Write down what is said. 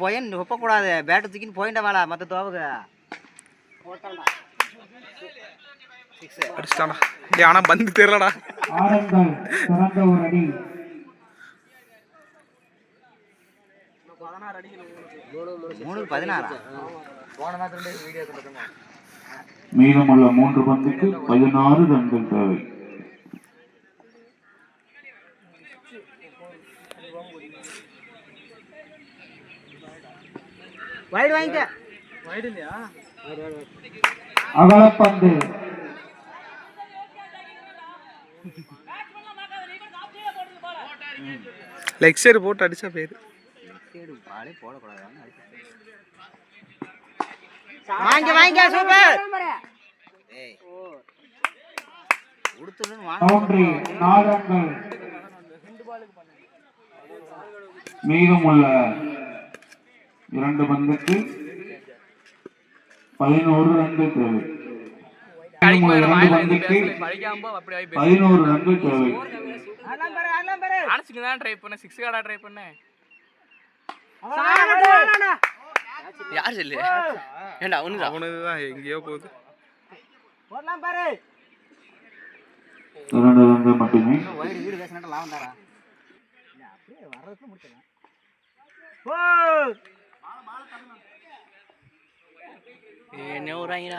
போயன்னு ஒப்பக்கூடாது. Bat தூக்கின்னு போயிட்ட வேலை மற்ற தோவுக்கு அடிச்சிட்டானா. ஆனா பந்து தெரியலடா. மீதமுள்ள 3 பந்துக்கு 16 ரன்கள் தேவை. அகலப்பந்து லெக் சைடு போட்டு அடிச்சா பேரு. வாங்க சூப்பர். மீதமுள்ள 2 பந்துக்கு 11 ரன்கள் தேவை. 2 பந்துக்கு 11 ரன்கள் தேவை. ட்ரை பண்ண 6 கார்டா ட்ரை பண்ண. யார் சொல்லு? ஏண்டா அவனுதான் எங்கேயோ போகுது. போடலாம் பாரு. 2 ரன்கள் மட்டுமே. வைடு வீடு பேசனட்ட லாபம் தாரா. இல்ல அப்படியே வரதுக்கு முடிச்சலாம். ஓ! என்ன ஊராங்கடா?